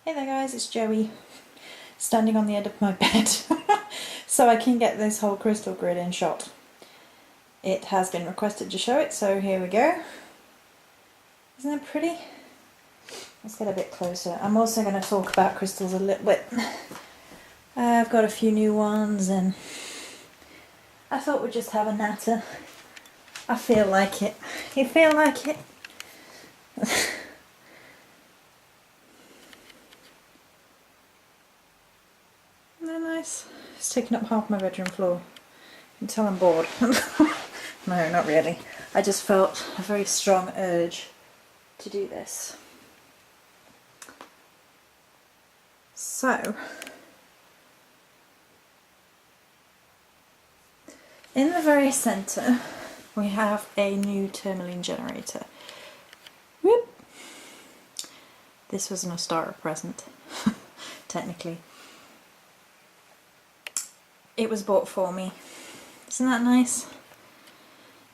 Hey there guys, it's Joey, standing on the edge of my bed so I can get this whole crystal grid in shot. It has been requested to show it, so here we go. Isn't it pretty? Let's get a bit closer. I'm also going to talk about crystals a little bit. I've got a few new ones and I thought we'd just have a natter. I feel like it. You feel like it? Isn't that nice? It's taking up half my bedroom floor. You can tell I'm bored. No, not really. I just felt a very strong urge to do this. So, in the very centre we have a new tourmaline generator. Whoop! This was an Ostara present, technically. It was bought for me. Isn't that nice?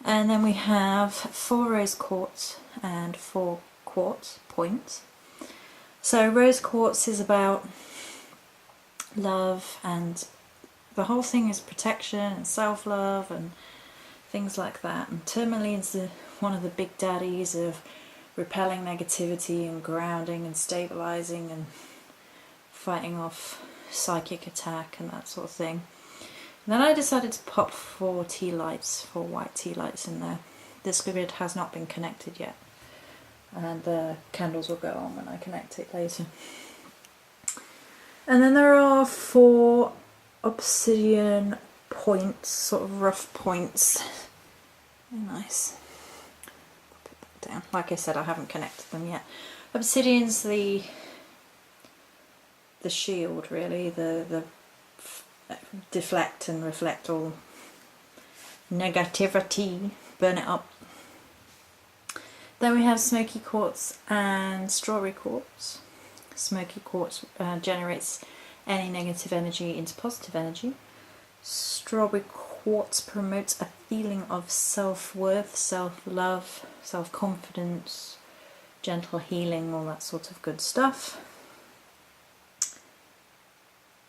And then we have 4 rose quartz and 4 quartz points. So rose quartz is about love, and the whole thing is protection and self-love and things like that. And tourmaline's one of the big daddies of repelling negativity and grounding and stabilizing and fighting off psychic attack and that sort of thing. And then I decided to pop 4 tea lights, 4 white tea lights in there. This grid has not been connected yet, and the candles will go on when I connect it later. And then there are 4 obsidian points, sort of rough points. Very nice. Put that down. Like I said, I haven't connected them yet. Obsidian's the shield, really, the deflect and reflect all negativity, burn it up. Then we have smoky quartz and strawberry quartz. Smoky quartz generates any negative energy into positive energy. Strawberry quartz promotes a feeling of self-worth, self-love, self-confidence, gentle healing, all that sort of good stuff.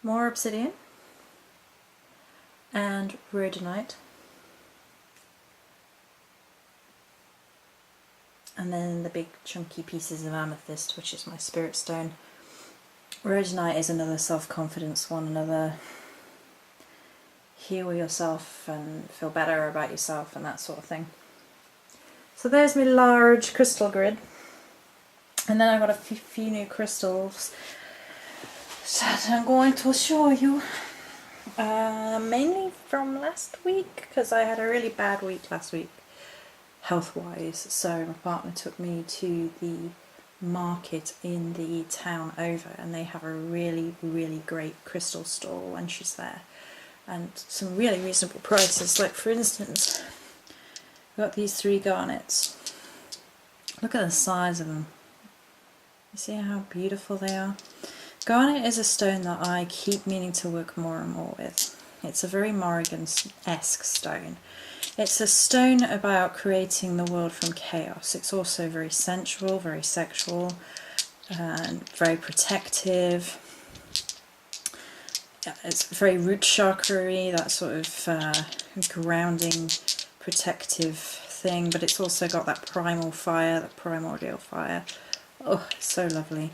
More obsidian and rhodonite, and then the big chunky pieces of amethyst, which is my spirit stone. Rhodonite is another self-confidence one, another heal yourself and feel better about yourself and that sort of thing. So there's my large crystal grid, and then I've got a few new crystals that I'm going to show you. Mainly from last week, because I had a really bad week last week health-wise, so my partner took me to the market in the town over, and they have a really great crystal store when she's there, and some really reasonable prices. Like for instance, I've got these 3 garnets. Look at the size of them. You see how beautiful they are? Garnet is a stone that I keep meaning to work more and more with. It's a very Morrigan-esque stone. It's a stone about creating the world from chaos. It's also very sensual, very sexual, and very protective. It's very root chakra-y, that sort of grounding, protective thing, but it's also got that primal fire, that primordial fire. Oh, it's so lovely.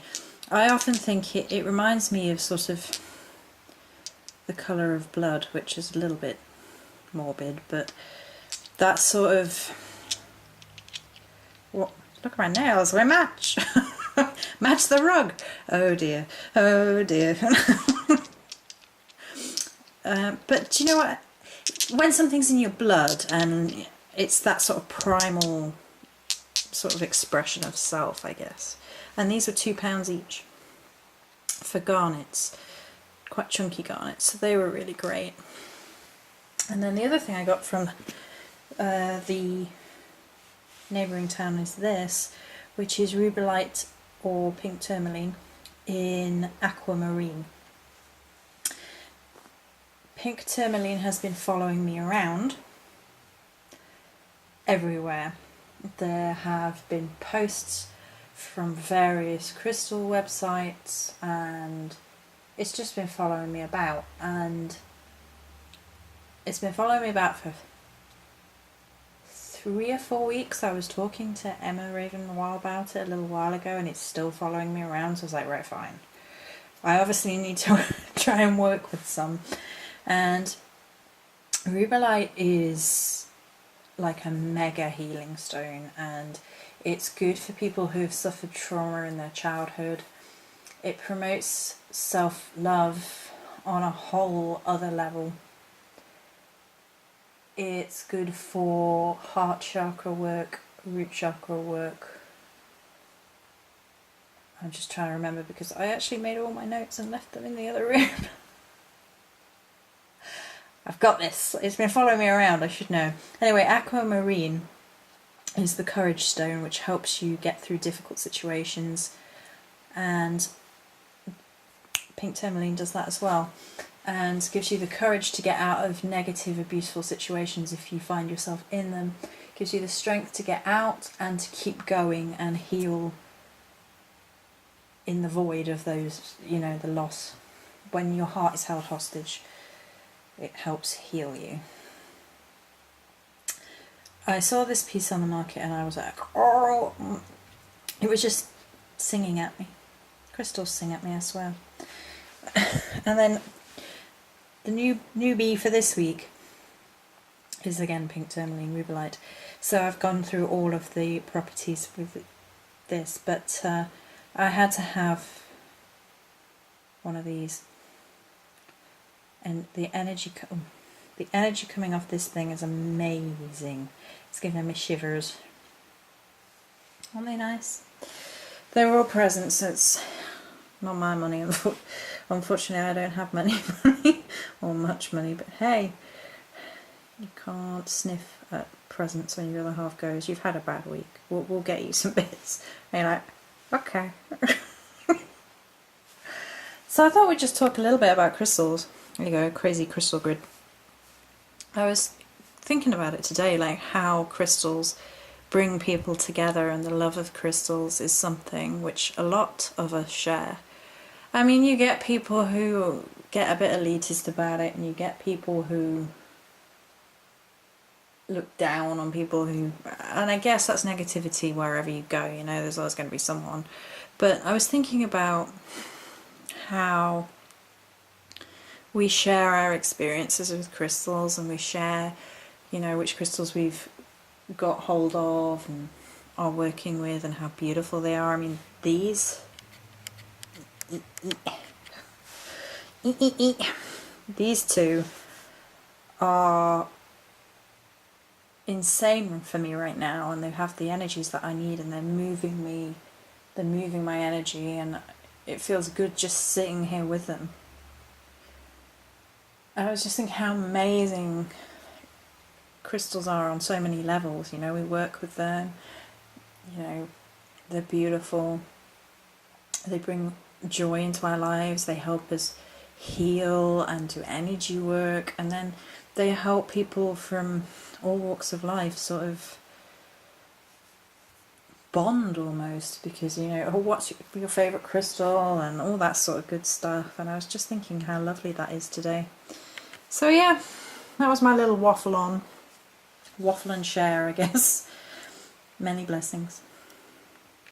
I often think it reminds me of sort of the colour of blood, which is a little bit morbid, but that sort of... What? Look at my nails, we match! Match the rug! Oh dear, oh dear. But do you know what? When something's in your blood and it's that sort of primal sort of expression of self, I guess. And these were £2 each for garnets, quite chunky garnets, so they were really great. And then the other thing I got from the neighbouring town is this, which is rubellite or pink tourmaline in aquamarine. Pink tourmaline has been following me around everywhere. There have been posts from various crystal websites, and it's just been following me about, and it's been following me about for 3 or 4 weeks. I was talking to Emma Raven a little while ago, and it's still following me around, so I was like, right, fine. I obviously need to try and work with some. And rubellite is like a mega healing stone, and it's good for people who have suffered trauma in their childhood. It promotes self-love on a whole other level. It's good for heart chakra work, root chakra work. I'm just trying to remember because I actually made all my notes and left them in the other room. I've got this. It's been following me around, I should know. Anyway, aquamarine is the courage stone, which helps you get through difficult situations, and pink tourmaline does that as well, and gives you the courage to get out of negative, abuseful situations if you find yourself in them. Gives you the strength to get out and to keep going and heal in the void of those, the loss. When your heart is held hostage, it helps heal you. I saw this piece on the market and I was like, oh, it was just singing at me. Crystals sing at me, I swear. And then the newbie for this week is again pink tourmaline rubellite. So I've gone through all of the properties with this, but I had to have one of these, and the energy coming off this thing is amazing. It's giving me shivers. Aren't they nice? They're all presents, so it's not my money. Unfortunately, I don't have many money or much money, but hey, you can't sniff at presents when your other half goes, you've had a bad week, we'll get you some bits. And you're like, okay. So I thought we'd just talk a little bit about crystals. There you go, crazy crystal grid. I was thinking about it today, like how crystals bring people together, and the love of crystals is something which a lot of us share. I mean, you get people who get a bit elitist about it, and you get people who look down on people who, and I guess that's negativity wherever you go, there's always going to be someone. But I was thinking about how we share our experiences with crystals, and we share, which crystals we've got hold of and are working with, and how beautiful they are. I mean, these two are insane for me right now, and they have the energies that I need, and they're moving my energy, and it feels good just sitting here with them. And I was just thinking how amazing crystals are on so many levels. We work with them, they're beautiful, they bring joy into our lives, they help us heal and do energy work, and then they help people from all walks of life sort of bond almost, because what's your favourite crystal and all that sort of good stuff. And I was just thinking how lovely that is today. So yeah, that was my little waffle and share, I guess. Many blessings.